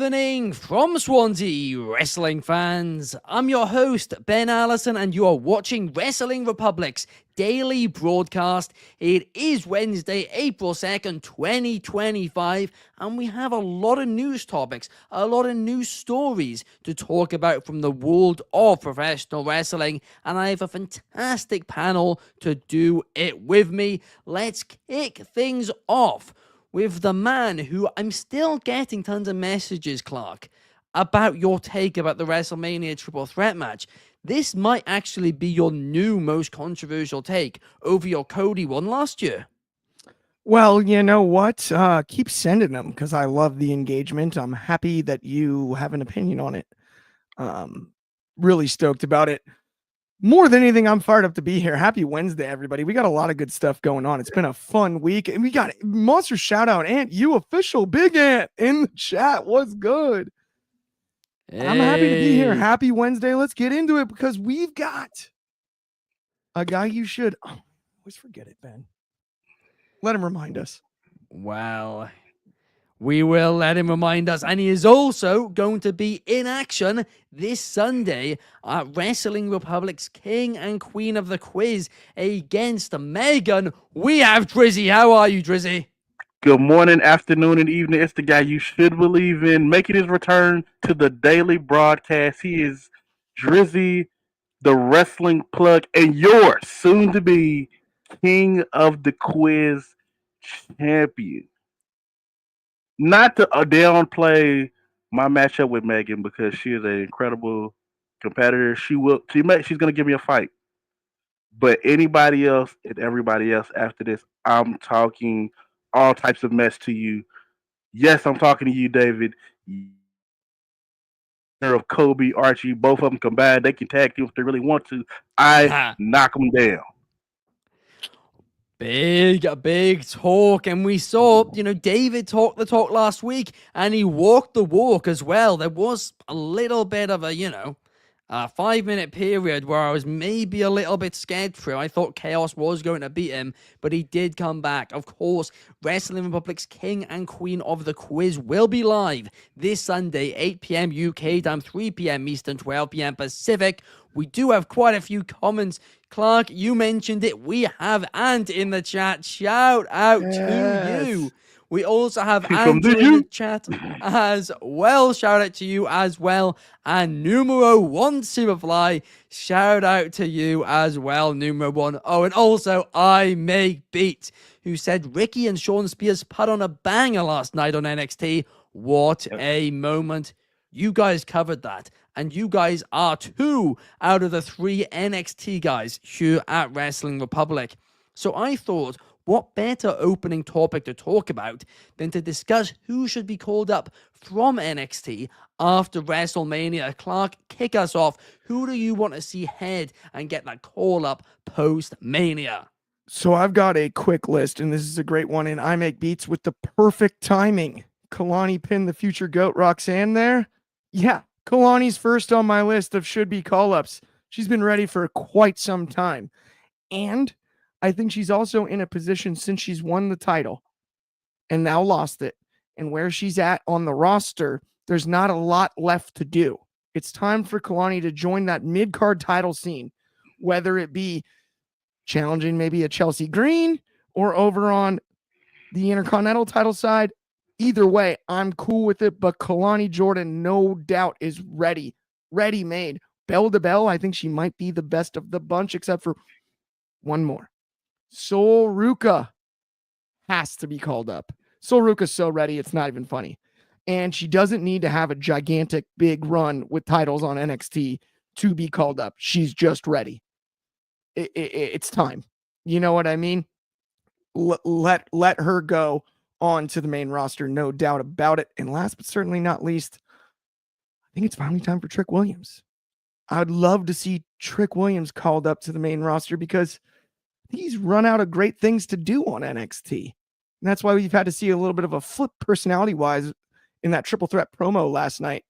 morning from Swansea, wrestling fans. I'm your host, Ben Allison, and you are watching Wrestling Republic's daily broadcast. It is Wednesday, April 2nd, 2025, and we have a lot of news topics, a lot of news stories to talk about from the world of professional wrestling, and I have a fantastic panel to do it with me. Let's kick things off with the man who I'm still getting tons of messages, Clark, about your take about the WrestleMania Triple Threat match. This might actually be your new most controversial take over your Cody one last year. Well, you know what? Keep sending them because I love the engagement. I'm happy that you have an opinion on it. Really stoked about it. More than anything, I'm fired up to be here. Happy Wednesday, everybody. We got a lot of good stuff going on. It's been a fun week. And we got monster shout out, Ant, you official Big Ant in the chat. What's good? Hey. I'm happy to be here. Happy Wednesday. Let's get into it because we've got a guy you should always forget it, Ben. Let him remind us. Well, we will let him remind us. And he is also going to be in action this Sunday at Wrestling Republic's King and Queen of the Quiz against Megan. We have Dryzzy. How are you, Dryzzy? Good morning, afternoon, and evening. It's the guy you should believe in. Making his return to the daily broadcast. He is Dryzzy, the wrestling plug, and your soon-to-be King of the Quiz champion. Not to downplay my matchup with Megan because she is an incredible competitor. She's going to give me a fight. But anybody else and everybody else after this, I'm talking all types of mess to you. Yes, I'm talking to you, David. Of Kobe, Archie, both of them combined, they can tag team if they really want to. I knock them down. Big talk. And we saw, David talk the talk last week and he walked the walk as well. There was a little bit of a, a 5-minute period where I was maybe a little bit scared through. I thought Chaos was going to beat him, but he did come back. Of course, Wrestling Republic's King and Queen of the Quiz will be live this Sunday, 8 p.m. UK time, 3 p.m. Eastern, 12 p.m. Pacific. We do have quite a few comments. Clark, you mentioned it. We have Ant in the chat. Shout out to you. We also have Andrew in the chat as well. Shout out to you as well. And Numero 1 Superfly, shout out to you as well, Numero 1. Oh, and also I Make Beat, who said Ricky and Sean Spears put on a banger last night on NXT. What a moment. You guys covered that. And you guys are 2 out of the 3 NXT guys here at Wrestling Republic. So I thought, what better opening topic to talk about than to discuss who should be called up from NXT after WrestleMania? Clark, kick us off. Who do you want to see head and get that call up post-Mania? So I've got a quick list, and this is a great one, and I Make Beats with the perfect timing. Kalani pinned the future GOAT Roxanne there. Yeah, Kalani's first on my list of should-be call-ups. She's been ready for quite some time. And I think she's also in a position since she's won the title and now lost it. And where she's at on the roster, there's not a lot left to do. It's time for Kalani to join that mid-card title scene, whether it be challenging maybe a Chelsea Green or over on the Intercontinental title side. Either way, I'm cool with it, but Kalani Jordan, no doubt, is ready-made. Bell to bell, I think she might be the best of the bunch, except for one more. Sol Ruka has to be called up. Sol Ruka's so ready, it's not even funny. And she doesn't need to have a gigantic big run with titles on NXT to be called up. She's just ready. It's time. You know what I mean? Let her go on to the main roster, no doubt about it. And last but certainly not least, I think it's finally time for Trick Williams. I'd love to see Trick Williams called up to the main roster because he's run out of great things to do on NXT. And that's why we've had to see a little bit of a flip personality-wise in that triple threat promo last night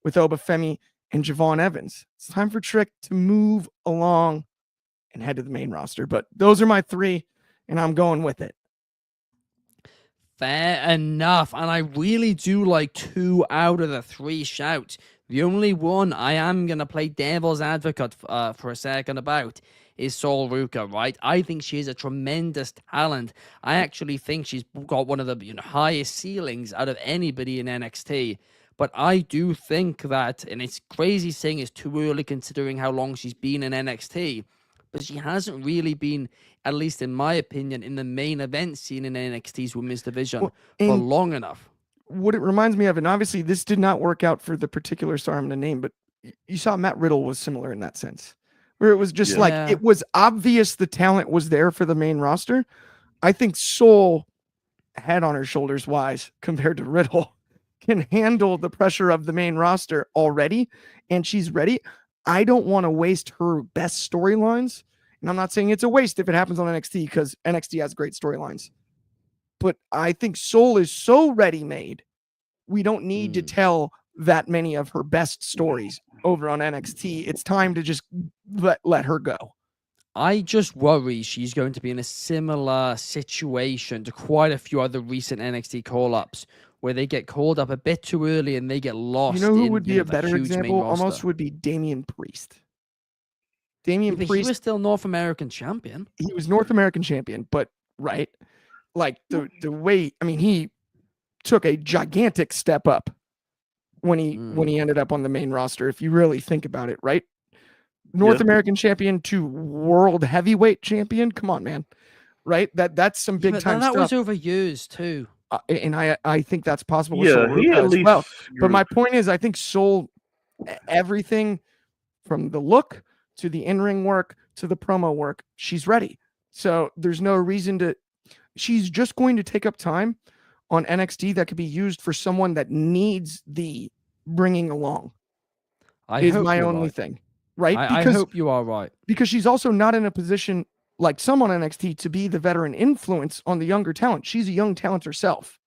with Obafemi and Javon Evans. It's time for Trick to move along and head to the main roster. But those are my 3, and I'm going with it. Fair enough. And I really do like 2 out of the 3 shouts. The only one I am going to play devil's advocate for a second about is Sol Ruka, right? I think she is a tremendous talent. I actually think she's got one of the highest ceilings out of anybody in NXT. But I do think that, and it's crazy saying it's too early considering how long she's been in NXT, but she hasn't really been, at least in my opinion, in the main event scene in NXT's women's division for long enough. What it reminds me of, and obviously this did not work out for the particular star I'm going to name, but you saw Matt Riddle was similar in that sense, where it was just it was obvious the talent was there for the main roster. I think Sol, head on her shoulders wise, compared to Riddle, can handle the pressure of the main roster already, and she's ready. I don't want to waste her best storylines, and I'm not saying it's a waste if it happens on NXT, because NXT has great storylines. But I think Sol is so ready-made, we don't need to tell that many of her best stories over on NXT. It's time to just let her go. I just worry she's going to be in a similar situation to quite a few other recent NXT call-ups, where they get called up a bit too early and they get lost. You know who would be a better example? Almost would be Damian Priest. Damian Priest. He was still North American champion. He was North American champion, but right, like the way, I mean, he took a gigantic step up when he ended up on the main roster. If you really think about it, right? North American champion to world heavyweight champion. Come on, man. Right? That's some big time stuff. That was over years too. And I think that's possible with Sol Ruka as well. But my point is, I think Sol, everything from the look to the in-ring work to the promo work, she's ready. So there's no reason to. She's just going to take up time on NXT that could be used for someone that needs the bringing along. Is my only thing, right? I hope you are right. Because she's also not in a position like some on NXT to be the veteran influence on the younger talent. She's a young talent herself,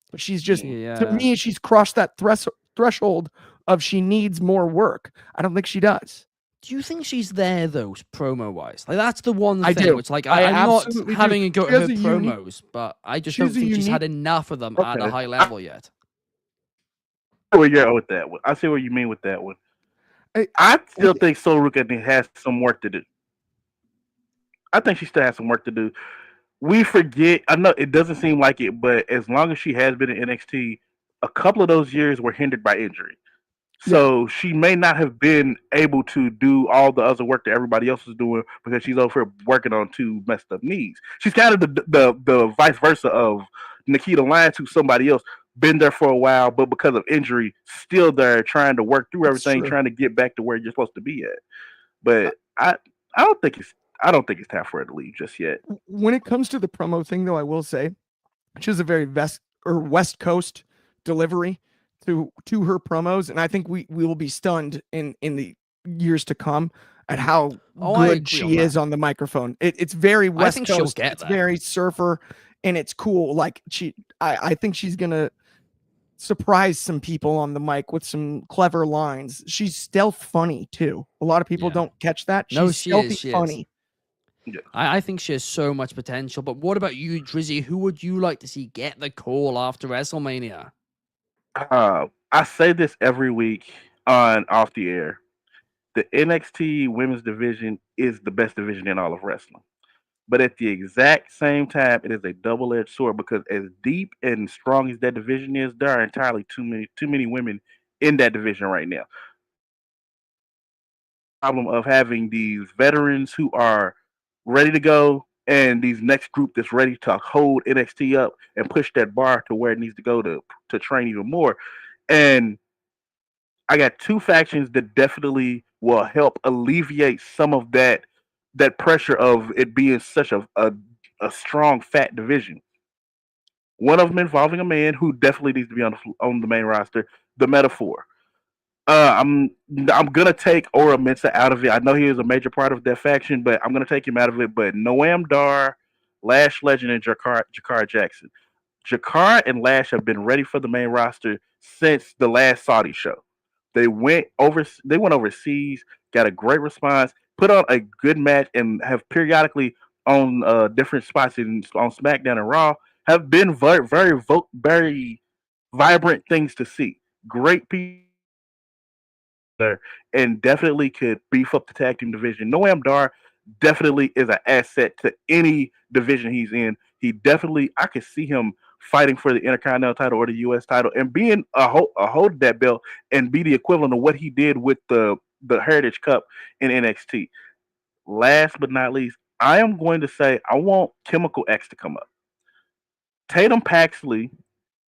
but she's just, to me, she's crossed that threshold of she needs more work. I don't think she does. Do you think she's there though, promo wise? Like that's the one thing. I do. It's like I'm not having a go at her promos, but I just don't think she's had enough of them at a high level yet. I see where you're at with that one. I see what you mean with that one. I still think Sol Ruka has some work to do. I think she still has some work to do. We forget. I know it doesn't seem like it, but as long as she has been in NXT, a couple of those years were hindered by injury. So she may not have been able to do all the other work that everybody else is doing because she's over here working on 2 messed up knees. She's kind of the vice versa of Nikita Lyons, who's somebody else, been there for a while, but because of injury, still there trying to work through everything, trying to get back to where you're supposed to be at. But I don't think it's time for her to leave just yet. When it comes to the promo thing, though, I will say, she has a very West Coast delivery to her promos, and I think we will be stunned in the years to come at how good she is on the microphone. It's very West Coast. It's very surfer, and it's cool. Like I think she's gonna surprise some people on the mic with some clever lines. She's stealth funny too. A lot of people don't catch that. She's stealthy funny. I think she has so much potential. But what about you, Dryzzy? Who would you like to see get the call after WrestleMania? I say this every week on Off the Air. The NXT women's division is the best division in all of wrestling. But at the exact same time, it is a double-edged sword because as deep and strong as that division is, there are entirely too many women in that division right now. Problem of having these veterans who are ready to go and these next group that's ready to hold NXT up and push that bar to where it needs to go to train even more. And I got 2 factions that definitely will help alleviate some of that pressure of it being such a strong, fat division. One of them involving a man who definitely needs to be on the main roster, the Metaphor. I'm gonna take Ora Mensa out of it. I know he is a major part of that faction, but I'm gonna take him out of it. But Noam Dar, Lash Legend, and Jakar Jackson. Jakar and Lash have been ready for the main roster since the last Saudi show. They went overseas, got a great response, put on a good match, and have periodically on different spots on SmackDown and Raw have been very vibrant things to see. Great people there, and definitely could beef up the tag team division. Noam Dar definitely is an asset to any division he's in. He definitely, I could see him fighting for the Intercontinental title or the U.S. title and being a hold of that belt and be the equivalent of what he did with the Heritage Cup in NXT. Last but not least, I am going to say I want Chemical X to come up. Tatum Paxley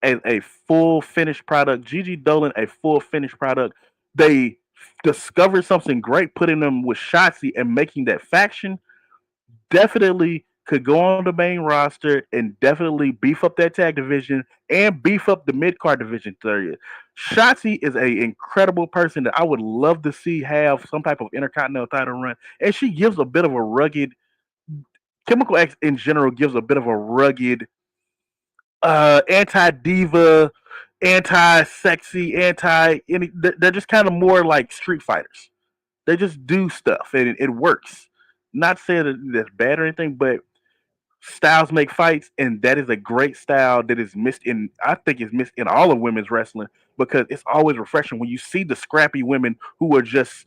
as a full finished product. Gigi Dolan a full finished product. They discovered something great, putting them with Shotzi and making that faction. Definitely could go on the main roster and definitely beef up that tag division and beef up the mid card division. Shotzi is a incredible person that I would love to see have some type of intercontinental title run, and she gives a bit of a rugged. Chemical X in general gives a bit of a rugged anti diva, anti sexy, anti any. They're just kind of more like street fighters. They just do stuff and it works. Not saying that that's bad or anything, but styles make fights, and that is a great style that is missed in. I think is missed in all of women's wrestling because it's always refreshing when you see the scrappy women who are just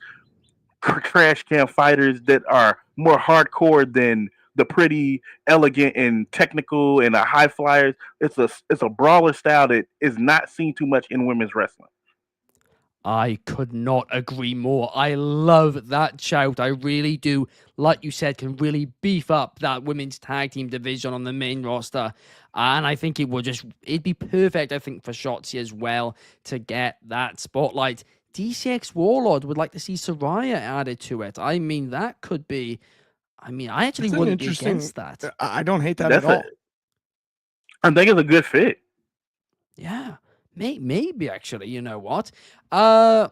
trash can fighters that are more hardcore than the pretty, elegant, and technical and the high flyers. It's a brawler style that is not seen too much in women's wrestling. I could not agree more. I love that shout. I really do. Like you said, can really beef up that women's tag team division on the main roster. And I think it'd be perfect, I think, for Shotzi as well to get that spotlight. DCX Warlord would like to see Soraya added to it. I mean, that could be. I mean, I actually wouldn't be against that. I don't hate that at all. I think it's a good fit. Yeah. Maybe actually, you know what? Shard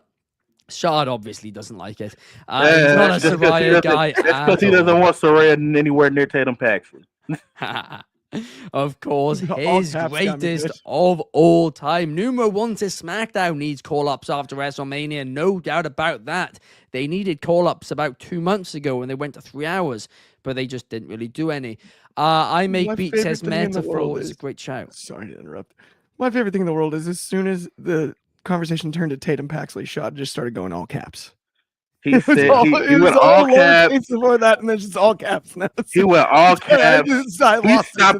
obviously doesn't like it. He's not a Soraya guy. That's because he doesn't want Soraya anywhere near Tatum Paxley. Of course, his greatest of all time. Numero one to SmackDown needs call-ups after WrestleMania. No doubt about that. They needed call-ups about 2 months ago when they went to 3 hours, but they just didn't really do any. I Make Beat says Metaphor is a great shout. Sorry to interrupt. My favorite thing in the world is as soon as the conversation turned to Tatum Paxley, Shot just started going all caps. He said he went all caps before that, and then just all caps now. He went all caps. He stopped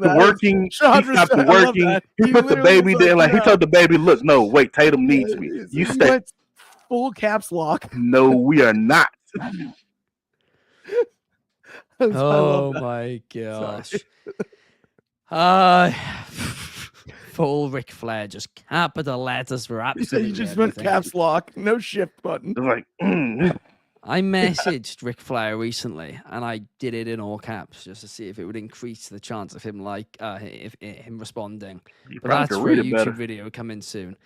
working. He stopped working. He put the baby there. Like he told the baby, "Look, no, wait, Tatum needs me. You stay." Full caps lock. No, we are not. Oh my gosh. Full Ric Flair, just capital letters for absolutely He just everything. went caps lock, no shift button. It's like, I messaged Ric Flair recently, and I did it in all caps just to see if it would increase the chance of him him responding. But that's for a YouTube video coming soon.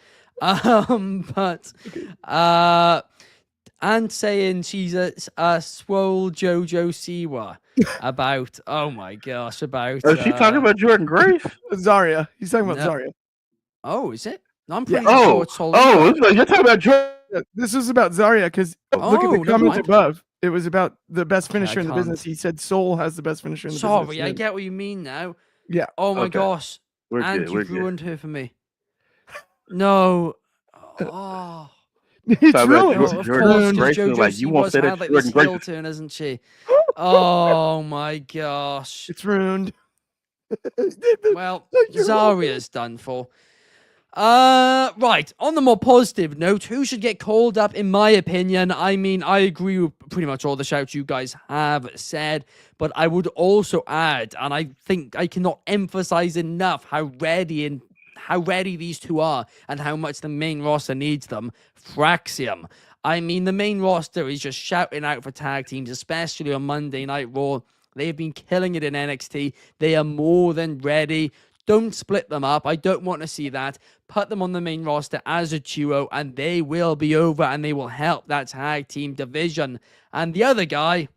And saying she's a swole JoJo Siwa about, oh my gosh, about... Is she talking about Jordan Grace? Zarya. He's talking about Zarya. Oh, is it? No, I'm pretty sure it's all you're talking about Jordan. This was about Zarya because look at the comment above. It was about the best finisher in the business. He said Soul has the best finisher in the business. Sorry, I get what you mean now. Yeah. Oh my gosh. And you ruined her for me. No. Oh. It's ruined. Of course, JoJo you won't say that like this heel turn, isn't she? Oh my gosh. It's ruined. Well, Zarya's done for. Right. On the more positive note, who should get called up, in my opinion? I mean, I agree with pretty much all the shouts you guys have said, but I would also add, and I think I cannot emphasize enough how ready these two are and how much the main roster needs them. Fraxium. I mean, the main roster is just shouting out for tag teams, especially on Monday Night Raw. They've been killing it in NXT. They are more than ready. Don't split them up. I don't want to see that. Put them on the main roster as a duo, and they will be over, and they will help that tag team division. And the other guy,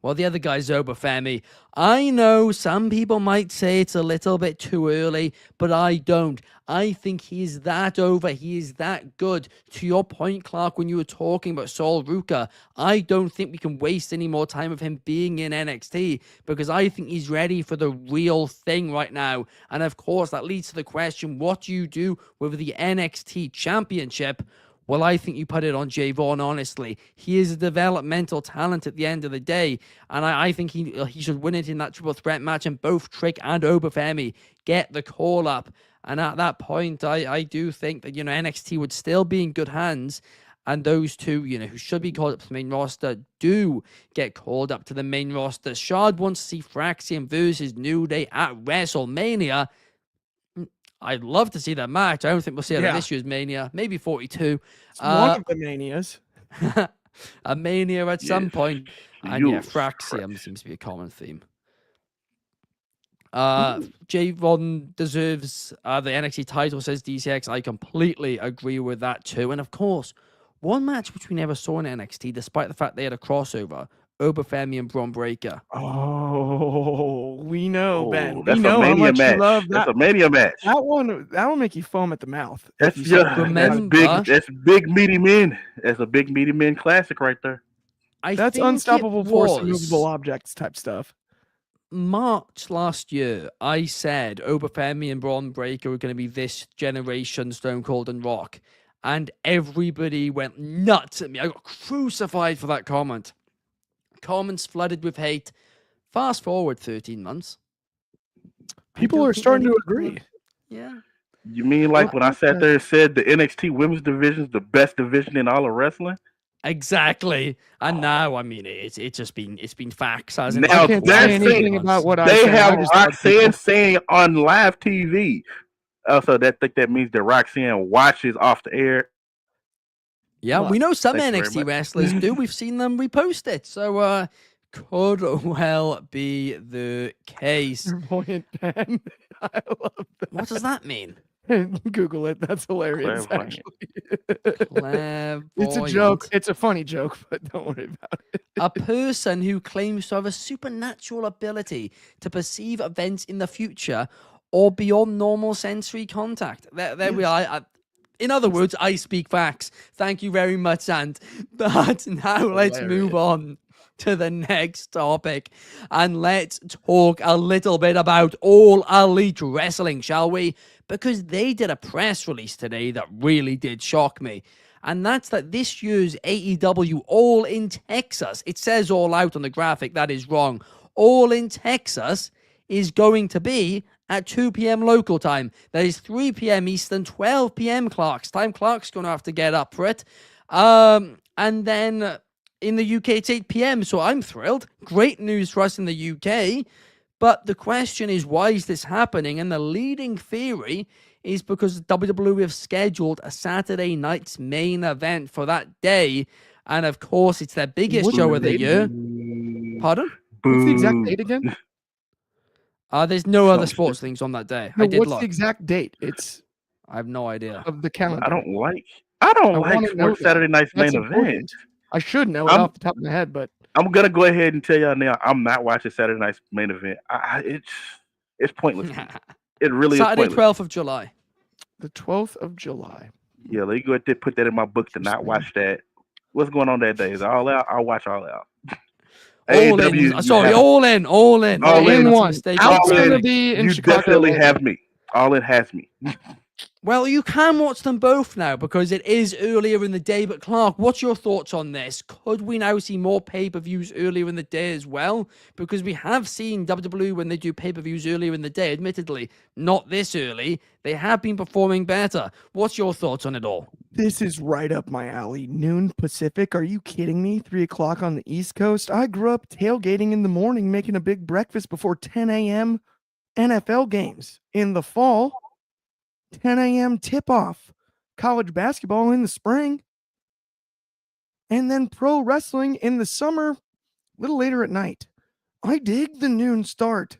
Well, the other guy's Obafemi. I know some people might say it's a little bit too early, but I don't. I think he is that over. He is that good. To your point, Clark, when you were talking about Saul Ruka, I don't think we can waste any more time of him being in NXT because I think he's ready for the real thing right now. And of course, that leads to the question, what do you do with the NXT Championship? Well, I think you put it on Jay Vaughn, honestly. He is a developmental talent at the end of the day, and I think he should win it in that triple threat match, and both Trick and Obafemi get the call up. And at that point, I do think that, NXT would still be in good hands, and those two, who should be called up to the main roster, do get called up to the main roster. Shard wants to see Fraxian versus New Day at WrestleMania. I'd love to see that match. I don't think we'll see it at this year's Mania. Maybe 42. It's one of the Manias. A Mania at some point. And Fraxium seems to be a common theme. Jay Vaughn deserves the NXT title, says DCX. I completely agree with that too. And of course, one match which we never saw in NXT, despite the fact they had a crossover, Obafemi and Braun Breaker. Oh, we know, Ben. That's we know a Mania how much match. you love that. That's a Mania match. That will make you foam at the mouth. That's big meaty men. That's a big meaty men classic right there. That's unstoppable force, immovable objects type stuff. March last year, I said Obafemi and Braun Breaker were going to be this generation Stone Cold and Rock, and everybody went nuts at me. I got crucified for that comment. Comments flooded with hate. Fast forward 13 months. People are starting to agree. Yeah. You mean like when I sat there and said the NXT women's division is the best division in all of wrestling? Exactly. And now, I mean, it's been facts. Hasn't now it? I can't say anything about what I they said. have Roxanne saying on live TV. Also, that means that Roxanne watches off the air. Yeah, we know some Thanks NXT wrestlers do. We've seen them repost it. So, could well be the case. Clairvoyant Ben. I love that. What does that mean? Google it. That's hilarious, actually. It's a joke. It's a funny joke, but don't worry about it. A person who claims to have a supernatural ability to perceive events in the future or beyond normal sensory contact. There we are. In other words, I speak facts. Thank you very much, Sant. But now let's move on to the next topic. And let's talk a little bit about All Elite Wrestling, shall we? Because they did a press release today that really did shock me. And that's that this year's AEW All in Texas, it says All Out on the graphic, that is wrong. All in Texas is going to be at 2 p.m. local time. That is 3 p.m. Eastern, 12 p.m. Clark's time. Clark's going to have to get up for it. And then in the UK, it's 8 p.m. So I'm thrilled. Great news for us in the UK. But the question is, why is this happening? And the leading theory is because WWE have scheduled a Saturday night's main event for that day. And of course, it's their biggest show of the year. Pardon? What's the exact date again? There's no other sports things on that day. No, I did what's look. the exact date? I have no idea. Of the calendar. I don't like sports Saturday night's main event. I should know it off the top of my head, but I'm gonna go ahead and tell y'all now. I'm not watching Saturday night's main event. It's pointless. It really Saturday, is pointless. 12th of July. The 12th of July. Yeah, let me go ahead and put that in my book to not watch that. What's going on that day? Is All Out? I'll watch All Out. All in. Sorry, all in. All in one. Out's gonna be in Chicago. Definitely have me. All in has me. Well, you can watch them both now because it is earlier in the day. But Clark, what's your thoughts on this? Could we now see more pay-per-views earlier in the day as well? Because we have seen WWE when they do pay-per-views earlier in the day, admittedly, not this early. They have been performing better. What's your thoughts on it all? This is right up my alley. Noon Pacific. Are you kidding me? 3 o'clock on the East Coast. I grew up tailgating in the morning, making a big breakfast before 10 a.m. NFL games. In the fall, 10 a.m. tip-off. College basketball in the spring. And then pro wrestling in the summer, a little later at night. I dig the noon start.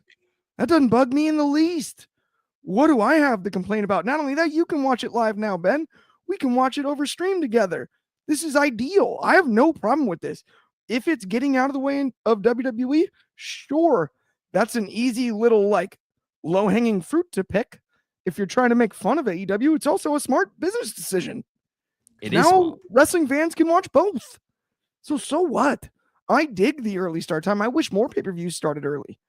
That doesn't bug me in the least. What do I have to complain about? Not only that, you can watch it live now, Ben. We can watch it over stream together. This is ideal. I have no problem with this. if it's getting out of the way of WWE, sure, that's an easy little like low-hanging fruit to pick. If you're trying to make fun of AEW, it's also a smart business decision. It is Now smart. wrestling fans can watch both. So what? I dig the early start time. I wish more pay-per-views started early.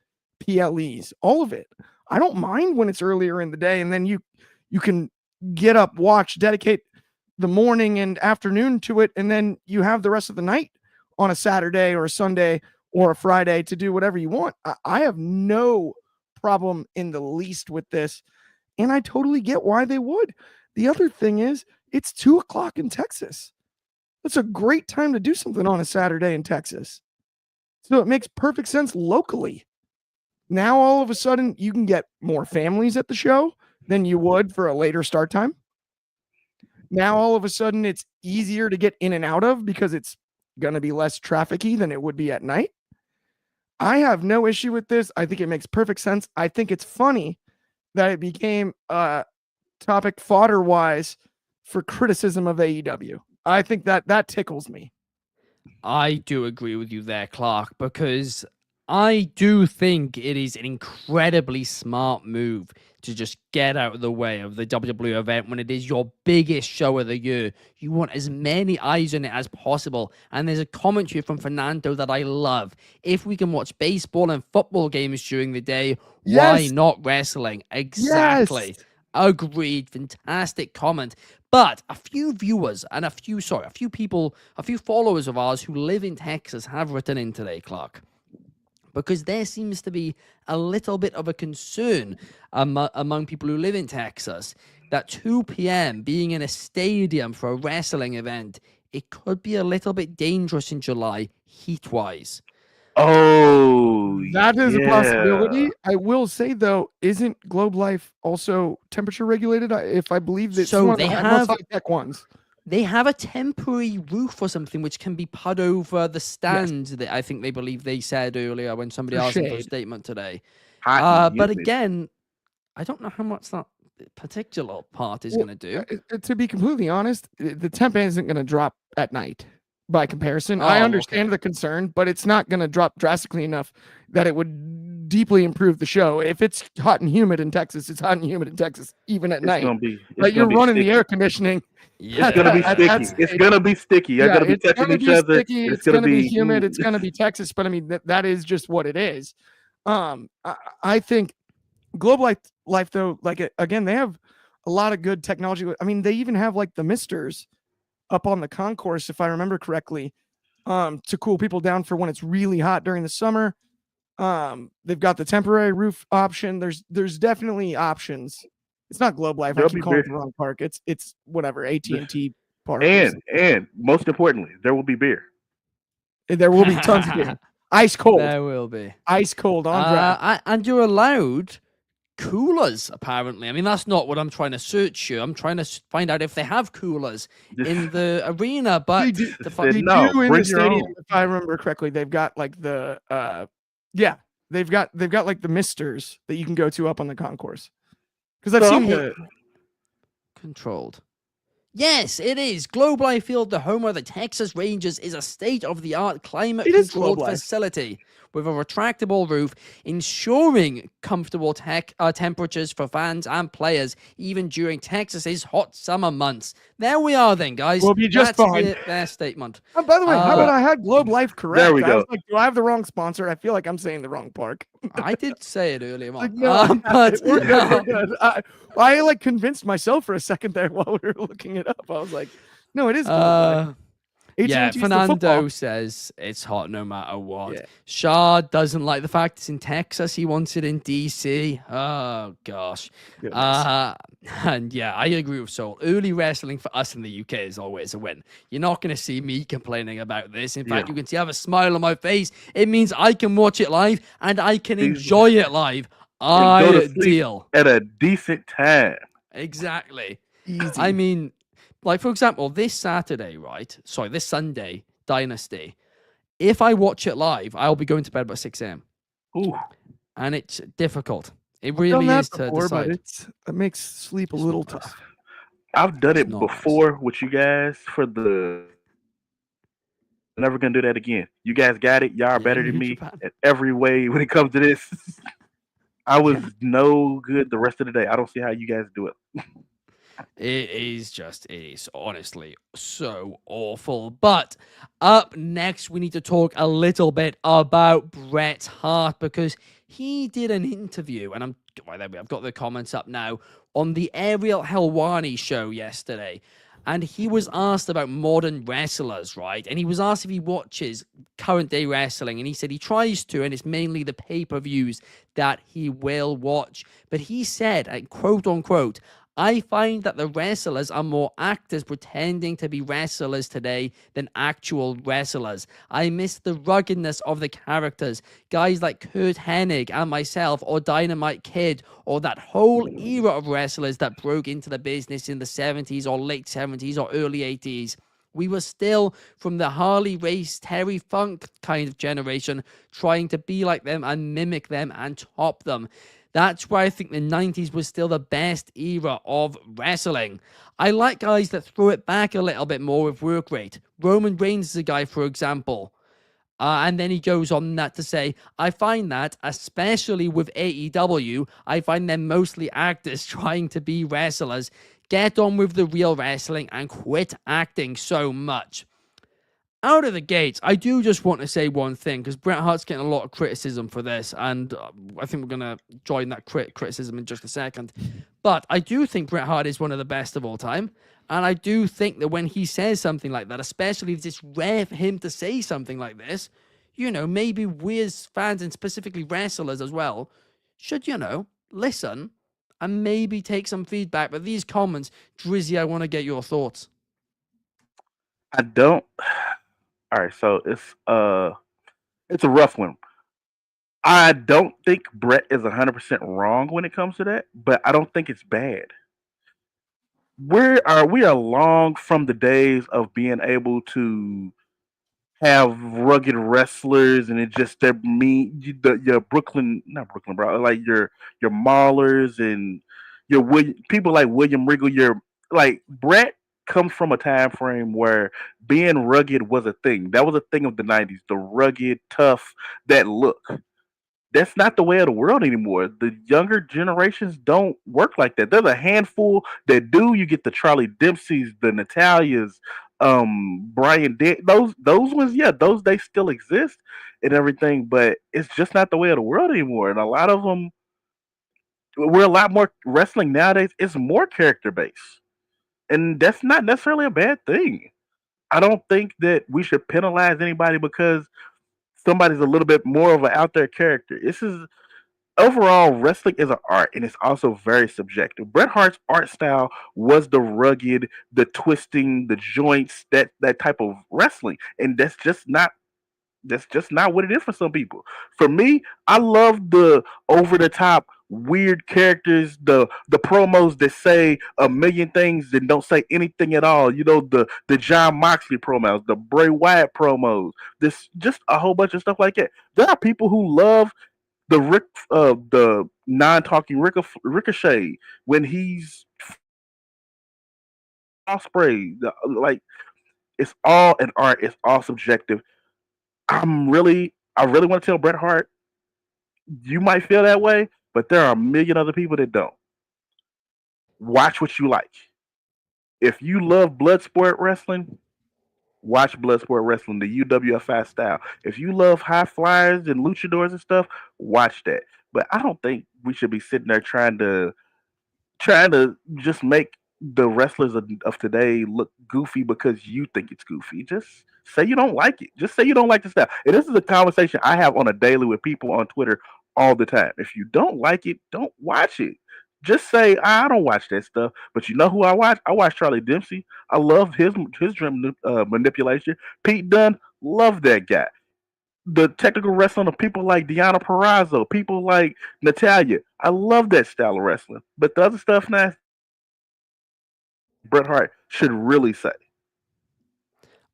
PLEs, all of it. I don't mind when it's earlier in the day, and then you can get up, watch, dedicate the morning and afternoon to it, and then you have the rest of the night on a Saturday or a Sunday or a Friday to do whatever you want. I have no problem in the least with this, and I totally get why they would. The other thing is, it's 2:00 in Texas. That's a great time to do something on a Saturday in Texas. So it makes perfect sense locally. Now, all of a sudden, you can get more families at the show than you would for a later start time. Now, all of a sudden, it's easier to get in and out of because it's going to be less trafficky than it would be at night. I have no issue with this. I think it makes perfect sense. I think it's funny that it became topic fodder-wise for criticism of AEW. I think that tickles me. I do agree with you there, Clark, because I do think it is an incredibly smart move to just get out of the way of the WWE event when it is your biggest show of the year. You want as many eyes on it as possible. And there's a commentary from Fernando that I love. If we can watch baseball and football games during the day, why not wrestling? Exactly. Yes. Agreed. Fantastic comment. But a few viewers and a few people, a few followers of ours who live in Texas have written in today, Clark, because there seems to be a little bit of a concern among people who live in Texas that 2 p.m. being in a stadium for a wrestling event, it could be a little bit dangerous in July heat-wise. Oh, that is a possibility. I will say though, isn't Globe Life also temperature regulated? If I believe that, So one of they the have most high-tech ones. They have a temporary roof or something which can be put over the stand that I think they believe they said earlier when somebody For asked them for a shade. statement today. hot and But humid. again, I don't know how much that particular part is going to do. To be completely honest, the temp isn't going to drop at night by comparison. Oh, I understand okay. the concern, but it's not going to drop drastically enough that it would deeply improve the show. If it's hot and humid in Texas, it's hot and humid in Texas, even at night. Like you're running the air conditioning. Yeah. It's gonna be sticky. It's gonna be sticky. You're gonna be touching each other. Sticky, it's gonna be humid. It's gonna be Texas, but I mean that is just what it is. I think Globe Life though, like again, they have a lot of good technology. I mean, they even have like the misters up on the concourse, if I remember correctly, to cool people down for when it's really hot during the summer. They've got the temporary roof option. There's definitely options. It's not Globe Life. I keep calling it the wrong park. It's whatever, AT&T Park. And most importantly, there will be beer. There will be tons of beer. Ice cold. There will be. Ice cold on draft. And you're allowed coolers, apparently. I mean, that's not what I'm trying to search here. I'm trying to find out if they have coolers in the arena, but They do in the stadium, if I remember correctly. They've got like the they've got like the misters that you can go to up on the concourse. Because I've seen the controlled. Yes, it is. Globe Life Field, the home of the Texas Rangers, is a state-of-the-art climate-controlled facility with a retractable roof, ensuring comfortable temperatures for fans and players, even during Texas's hot summer months. There we are then, guys. We'll be just fine. Their statement. Oh, by the way, how about I had Globe Life correct? There we go. I was like, do I have the wrong sponsor? I feel like I'm saying the wrong park. I did say it earlier on. Like, no, but we're good. I like convinced myself for a second there while we were looking it up. I was like, no, it is Globe Life. Yeah, AT&T's Fernando says it's hot no matter what. Yeah. Shah doesn't like the fact it's in Texas. He wants it in DC. Oh, gosh. And yeah, I agree with Soul. Early wrestling for us in the UK is always a win. You're not going to see me complaining about this. In fact, you can see I have a smile on my face. It means I can watch it live and I can enjoy it live. Ideal. At a decent time. Exactly. Easy. I mean, like, for example, this Sunday, Dynasty, if I watch it live, I'll be going to bed about 6 a.m. Ooh. And it's difficult. It really is to decide. But it makes sleep a little tough. I've done it before with you guys for the Never gonna do that again. You guys got it. Y'all are Yeah, better than New me Japan. in every way when it comes to this. I was Yeah. no good the rest of the day. I don't see how you guys do it. It is honestly so awful. But up next, we need to talk a little bit about Bret Hart because he did an interview, and well, there I've got the comments up now on the Ariel Helwani show yesterday. And he was asked about modern wrestlers, right? And he was asked if he watches current day wrestling. And he said he tries to, and it's mainly the pay per views that he will watch. But he said, and quote unquote, I find that the wrestlers are more actors pretending to be wrestlers today than actual wrestlers. I miss the ruggedness of the characters. Guys like Kurt Hennig and myself, or Dynamite Kid, or that whole era of wrestlers that broke into the business in the 70s or late 70s or early 80s. We were still from the Harley Race, Terry Funk kind of generation, trying to be like them and mimic them and top them. That's why I think the 90s was still the best era of wrestling. I like guys that throw it back a little bit more with work rate. Roman Reigns is a guy, for example. And then he goes on that to say, I find that, especially with AEW, I find them mostly actors trying to be wrestlers. Get on with the real wrestling and quit acting so much. Out of the gates, I do just want to say one thing because Bret Hart's getting a lot of criticism for this, and I think we're going to join that criticism in just a second. But I do think Bret Hart is one of the best of all time, and I do think that when he says something like that, especially if it's rare for him to say something like this, maybe we as fans and specifically wrestlers as well should, listen and maybe take some feedback. But these comments, Drizzy, I want to get your thoughts. I don't. All right, so it's a rough one. I don't think Brett is 100% wrong when it comes to that, but I don't think it's bad. We are long from the days of being able to have rugged wrestlers and it just their your Brooklyn, not Brooklyn, bro, like your Maulers and people like William Regal. Your like Brett comes from a time frame where being rugged was a thing. That was a thing of the '90s. The rugged, tough, that look. That's not the way of the world anymore. The younger generations don't work like that. There's a handful that do. You get the Charlie Dempsey's, the Natalias, those ones, yeah, those they still exist and everything, but it's just not the way of the world anymore. And a lot of them, we're a lot more wrestling nowadays. It's more character based, and that's not necessarily a bad thing. I don't think that we should penalize anybody because somebody's a little bit more of an out there character. This is overall, wrestling is an art and it's also very subjective. Bret Hart's art style was the rugged, the twisting, the joints, that type of wrestling, and that's just not what it is for some people. For me, I love the over the top weird characters, the promos that say a million things and don't say anything at all. The John Moxley promos, the Bray Wyatt promos, this just a whole bunch of stuff like that. There are people who love the non-talking Ricochet when he's Osprey. Like it's all an art. It's all subjective. I really want to tell Bret Hart, you might feel that way, but there are a million other people that don't. Watch what you like. If you love Bloodsport wrestling, watch Bloodsport wrestling, the UWFI style. If you love high flyers and luchadors and stuff, watch that. But I don't think we should be sitting there trying to just make the wrestlers of today look goofy because you think it's goofy. Just say you don't like it. Just say you don't like the style. And this is a conversation I have on a daily with people on Twitter all the time. If you don't like it, don't watch it. Just say I don't watch that stuff. But you know who I watch? I watch Charlie Dempsey. I love his dream manipulation. Pete Dunne, love that guy. The technical wrestling of people like Deanna Perrazzo, people like Natalia. I love that style of wrestling. But the other stuff now, Bret Hart should really say.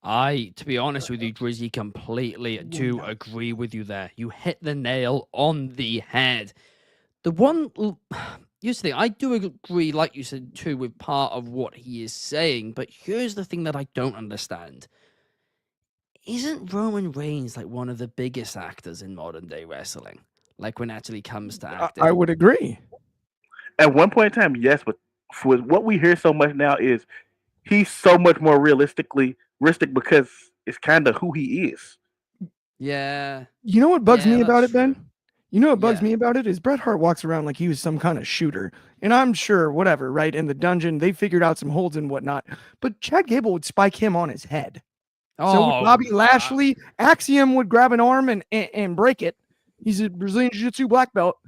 To be honest with you, Drizzy, completely do agree with you there. You hit the nail on the head. The one, here's the thing, I do agree, like you said too, with part of what he is saying, but here's the thing that I don't understand. isn't Roman Reigns like one of the biggest actors in modern day wrestling? Like when it actually comes to I acting. would agree. At one point in time, yes, but for what we hear so much now is he's so much more realistic because it's kind of who he is. Yeah. You know what bugs Yeah, me that's about it, true. Ben? You know what bugs Yeah. me about it is Bret Hart walks around like he was some kind of shooter. And I'm sure, whatever, right? In the dungeon, they figured out some holds and whatnot. But Chad Gable would spike him on his head. So would Oh, Bobby Lashley. Axiom would grab an arm and break it. He's a Brazilian Jiu Jitsu black belt,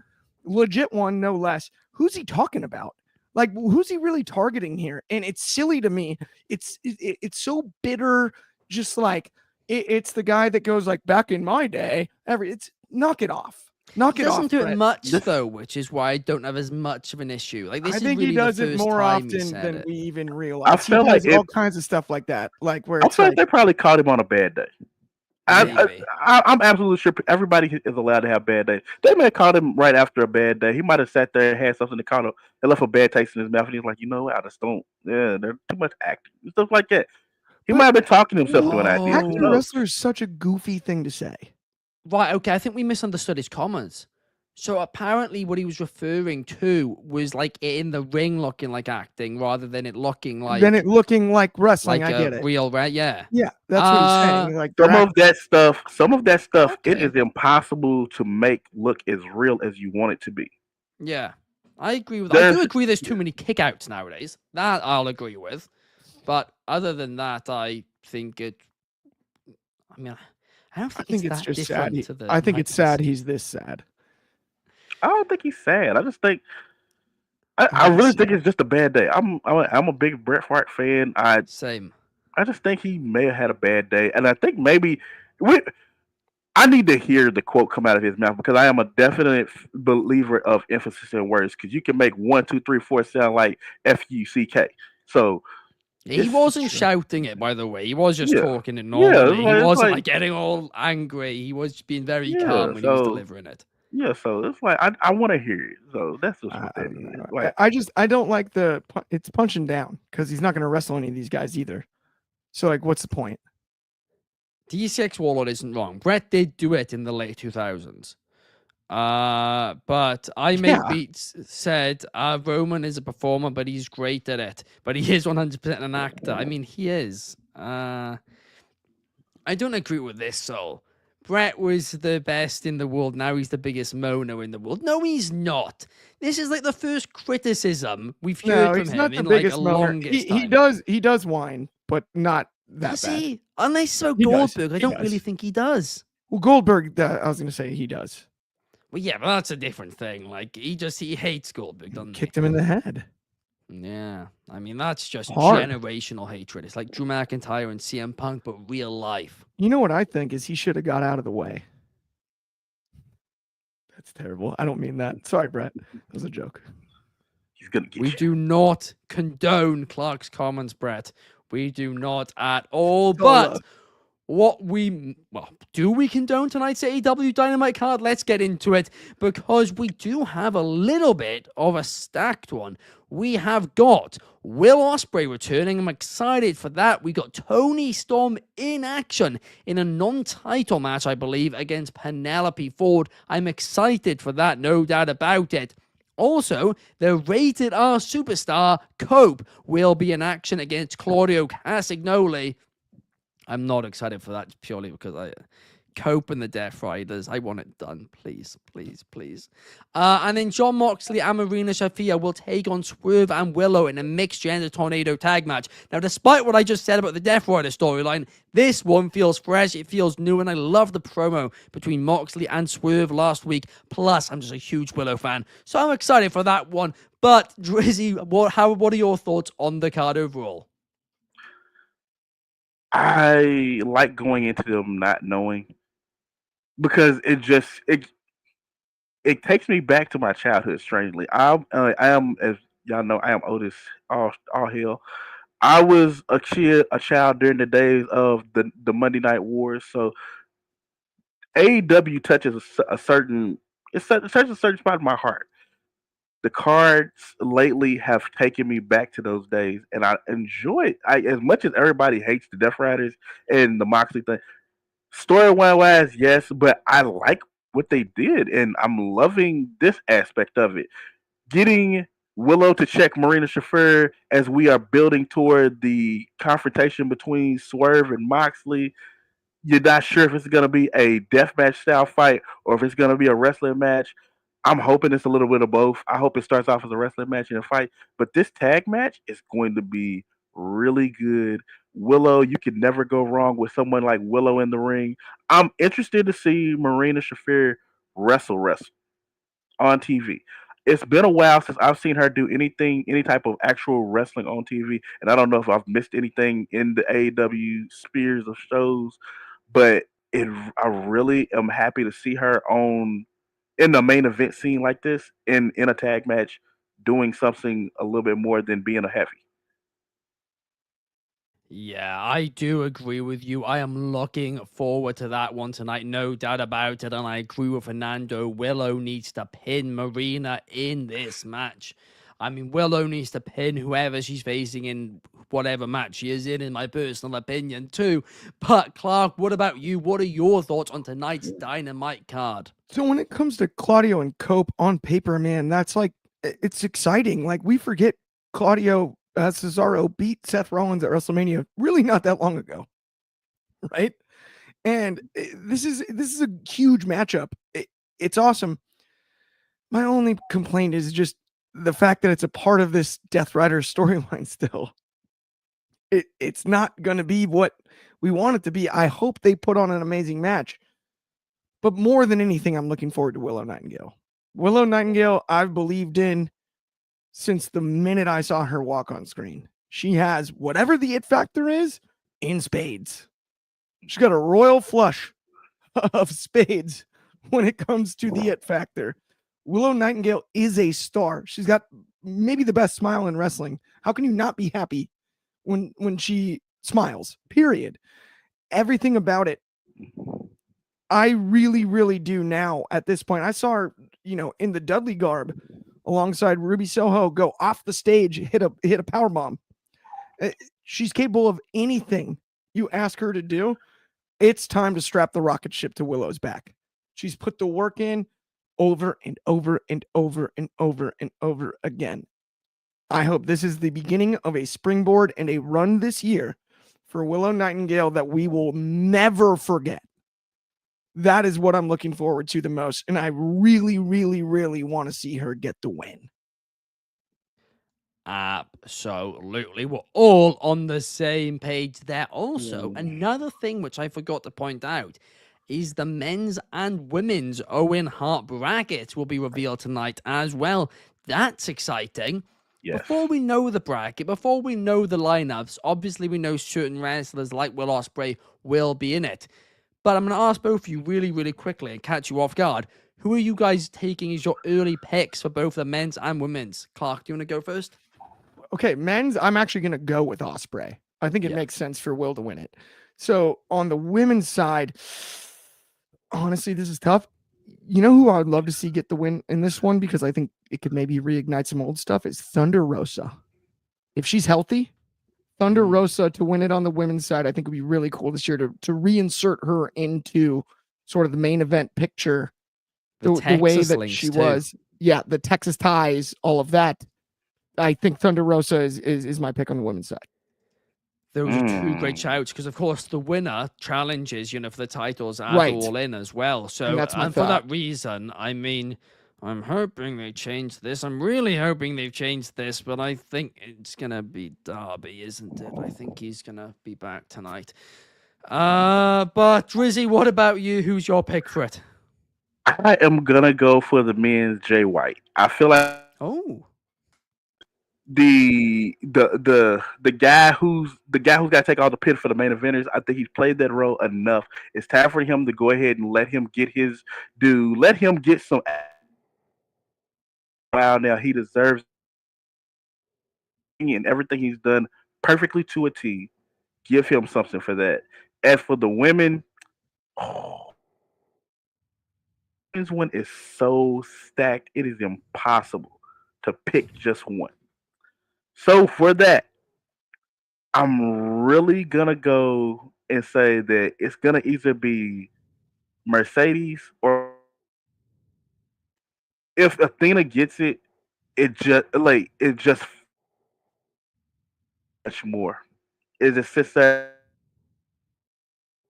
legit one, no less. Who's he talking about? Like, who's he really targeting here? And it's silly to me. It's so bitter. Just like it's the guy that goes like back in my day. It's knock it off. Knock he it doesn't off, do it Brett. much This, though, which is why I don't have as much of an issue. Like this I is think he really the does it first more time he often said than it. we even I realize. He feel like does all kinds of stuff like that, like where I it's feel like like they probably caught him on a bad day. Maybe. I'm absolutely sure everybody is allowed to have bad days. They may have caught him right after a bad day. He might have sat there and had something to caught him and left a bad taste in his mouth. And he's like, you know what? I just don't. Yeah, there's too much acting and stuff like that. He might but have been talking to himself during that. Who actor Oh. knows? wrestler is such a goofy thing to say. Right, okay, I think we misunderstood his comments. So apparently what he was referring to was like in the ring looking like acting rather than it looking Then it looking like wrestling. like I a get it. real right, yeah. Yeah, that's what he's saying. Like Some of that stuff, it Okay. is impossible to make look as real as you want it to be. Yeah. I agree with I There's do agree there's too many kickouts nowadays. That I'll agree with. But other than that, I think I mean I don't I think it's think it's that just sad. different to the I think it's 90s. sad he's this sad. I don't think he's sad. I just think I think it's really think sad. it's just a bad day. I'm a big Bret Hart fan. Same. I just think he may have had a bad day, and I think maybe we, I need to hear the quote come out of his mouth because I am a definite believer of emphasis in words because you can make 1, 2, 3, 4 sound like fuck. So He it's wasn't shouting it, by the way. He was just yeah, talking it yeah. normally. He It's wasn't like like getting all angry. He was being very yeah. calm when he was So delivering it. yeah. So it's like I want to hear it. So that's just what I that don't is. know. Like I don't like it's punching down because he's not going to wrestle any of these guys either. So like, what's the point? DCX Warlord isn't wrong. Bret did do it in the late 2000s. But I Make Yeah. Beats said Roman is a performer, but he's great at it. But he is 100% an actor. I mean, he is. I don't agree with this, Soul. Bret was the best in the world. Now he's the biggest moaner in the world. No, he's not. This is like the first criticism we've heard No, from he's him not the in like a biggest moaner. longest He time. he does whine, but not that Does bad. he? Unless so He does. Goldberg, I He don't does. really think he does. Well, Goldberg, I was going to say he does. Well, yeah, but that's a different thing. Like he hates Goldberg, doesn't he? Kicked him in the head. Yeah, I mean that's just Hard. generational hatred. It's like Drew McIntyre and CM Punk, but real life. You know what I think is he should have got out of the way. That's terrible. I don't mean that. Sorry, Brett. That was a joke. he's gonna get We you. do not condone Clark's comments, Brett. We do not at all. all But love. do we condone tonight's AEW Dynamite card? Let's get into it because we do have a little bit of a stacked one. We have got Will Ospreay returning. I'm excited for that. We got Tony Storm in action in a non-title match, I believe, against Penelope Ford. I'm excited for that, no doubt about it. Also, the Rated R superstar Cope will be in action against Claudio Castagnoli. I'm not excited for that purely because Cope and the Death Riders, I want it done. Please, please, please. And then John Moxley and Marina Shafir will take on Swerve and Willow in a mixed gender tornado tag match. Now, despite what I just said about the Death Rider storyline, this one feels fresh, it feels new, and I love the promo between Moxley and Swerve last week. Plus, I'm just a huge Willow fan, so I'm excited for that one. But, Dryzzy, what are your thoughts on the card overall? I like going into them not knowing because it takes me back to my childhood. Strangely, I am as y'all know I am Otis all hell. I was a child during the days of the Monday Night Wars. So AEW touches a certain touches a certain spot in my heart. The cards lately have taken me back to those days, and I enjoy it. As much as everybody hates the Death Riders and the Moxley thing. Storyline wise, yes, but I like what they did, and I'm loving this aspect of it. Getting Willow to check Marina Shafir as we are building toward the confrontation between Swerve and Moxley. You're not sure if it's going to be a deathmatch style fight or if it's going to be a wrestling match. I'm hoping it's a little bit of both. I hope it starts off as a wrestling match and a fight, but this tag match is going to be really good. Willow, you can never go wrong with someone like Willow in the ring. I'm interested to see Marina Shafir wrestle on TV. It's been a while since I've seen her do anything, any type of actual wrestling on TV, and I don't know if I've missed anything in the AEW spheres of shows, but I really am happy to see her on in the main event scene like this in a tag match, doing something a little bit more than being a heavy. Yeah, I do agree with you. I am looking forward to that one tonight, no doubt about it. And I agree with Fernando. Willow needs to pin Marina in this match. I mean, Willow needs to pin whoever she's facing in whatever match she is in my personal opinion, too. But, Clark, what about you? What are your thoughts on tonight's Dynamite card? So when it comes to Claudio and Cope on paper, man, that's like, it's exciting. Like, we forget Claudio Cesaro beat Seth Rollins at WrestleMania really not that long ago, right? And this is a huge matchup. It's awesome. My only complaint is just the fact that it's a part of this Death Rider storyline still. It's not going to be what we want it to be. I hope they put on an amazing match. But more than anything, I'm looking forward to Willow Nightingale. Willow Nightingale, I've believed in since the minute I saw her walk on screen. She has whatever the it factor is in spades. She's got a royal flush of spades when it comes to the it factor. Willow Nightingale is a star. She's got maybe the best smile in wrestling. How can you not be happy when she smiles? Period. Everything about it, I really, really do now at this point. I saw her, in the Dudley garb alongside Ruby Soho go off the stage, hit a power bomb. She's capable of anything you ask her to do. It's time to strap the rocket ship to Willow's back. She's put the work in over and over and over and over and over again. I hope this is the beginning of a springboard and a run this year for Willow Nightingale that we will never forget. That is what I'm looking forward to the most. And I really, really, really want to see her get the win. Absolutely. We're all on the same page there. Also, another thing which I forgot to point out is the men's and women's Owen Hart bracket will be revealed tonight as well. That's exciting. Yes. Before we know the bracket, before we know the lineups, obviously we know certain wrestlers like Will Ospreay will be in it. But I'm going to ask both of you really, really quickly and catch you off guard. Who are you guys taking as your early picks for both the men's and women's? Clark, do you want to go first? Okay, men's, I'm actually going to go with Ospreay. I think it makes sense for Will to win it. So on the women's side, honestly, this is tough. You know who I'd love to see get the win in this one, because I think it could maybe reignite some old stuff, is Thunder Rosa. If she's healthy, Thunder Rosa to win it on the women's side, I think would be really cool this year to reinsert her into sort of the main event picture. The way that she was. Yeah, the Texas ties, all of that. I think Thunder Rosa is my pick on the women's side. Those are two great shouts, because of course the winner challenges, for the titles at All In as well. So, and for that reason, I mean, I'm hoping they change this. I'm really hoping they've changed this, but I think it's gonna be Darby, isn't it? I think he's gonna be back tonight. But Dryzzy, what about you? Who's your pick for it? I am gonna go for the men's Jay White. I feel like the guy who's got to take all the pit for the main eventers. I think he's played that role enough. It's time for him to go ahead and let him get his due. Let him get some. Wow, now he deserves and everything he's done perfectly to a T. Give him something for that. As for the women, this one is so stacked. It is impossible to pick just one. So for that, I'm really gonna go and say that it's gonna either be Mercedes or if Athena gets it, it just much more. It just sits there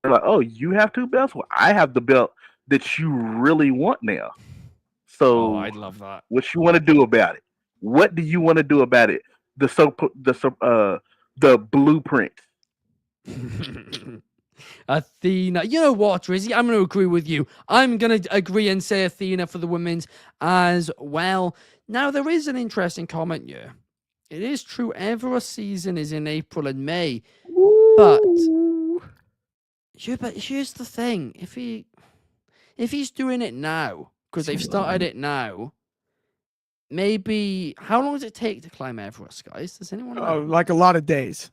like, oh, you have two belts. Well, I have the belt that you really want now. Oh, So, I'd love that. what you want to do about it? What do you want to do about it? The blueprint. Athena. You know what, Drizzy? I'm going to agree with you. I'm going to agree and say Athena for the women's as well. Now, there is an interesting comment here. It is true, Everest season is in April and May, but here's the thing. If he's doing it now, because they've started it now, maybe how long does it take to climb Everest, guys? Does anyone know? Oh, like a lot of days.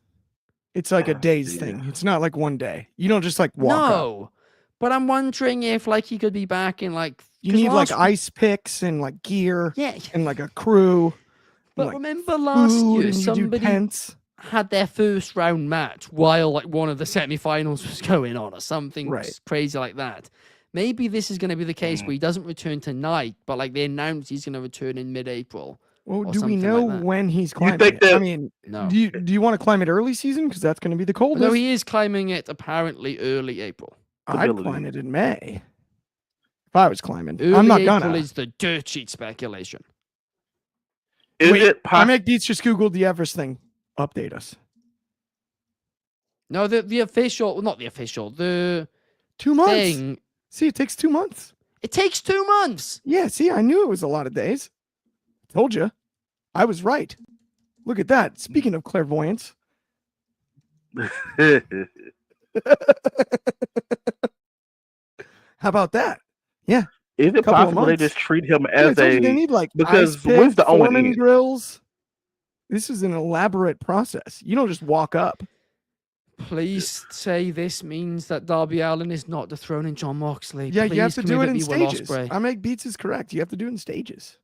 It's like a days thing. It's not like one day. You don't just like walk up. But I'm wondering if like he could be back in like You need like ice picks and like gear and like a crew. But like remember last year, and somebody tents. had their first round match while like one of the semifinals was going on or something crazy like that. Maybe this is going to be the case where he doesn't return tonight, but like they announced he's going to return in mid-April. Well, do we know when he's climbing think it? I mean, no. Do you want to climb it early season? Because that's going to be the coldest. No, he is climbing it apparently early April. I'd climb it in May. If I was climbing. Early I'm not April gonna. is the dirt sheet speculation. I make Deets just Googled the Everest thing. Update us. No, the official, well, not the official, the 2 months. thing. See, it takes 2 months. It takes 2 months. Yeah, see, I knew it was a lot of days. Told you. I was right. Look at that. Speaking of clairvoyance. How about that? Yeah. Is it possible they just treat him as they need like because when's the Owen grills? This is an elaborate process. You don't just walk up. Please say this means that Darby Allin is not dethroning Jon Moxley. Yeah, Please, you have to do it in Will stages. Ospreay. I make Beats is correct. You have to do it in stages.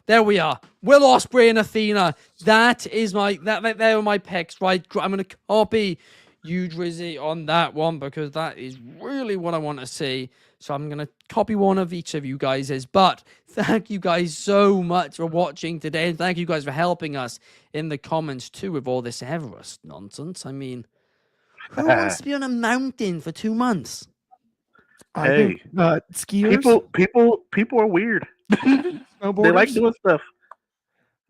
There we are. Will Ospreay and Athena. That is they were my picks, right? I'm gonna copy you, Dryzzy, on that one because that is really what I want to see. So I'm gonna copy one of each of you guys'. But thank you guys so much for watching today, and thank you guys for helping us in the comments too with all this Everest nonsense. I mean, who wants to be on a mountain for 2 months? I think skiers. People are weird. Snowboarders? They like doing stuff.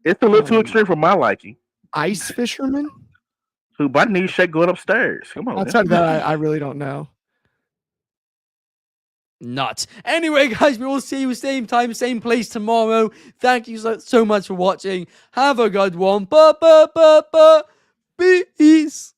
It's a little too extreme for my liking. Ice fishermen? Who my knees shake going upstairs. Come on. Outside of that, I really don't know. Nuts. Anyway, guys, we will see you same time, same place tomorrow. Thank you so much for watching. Have a good one. Peace.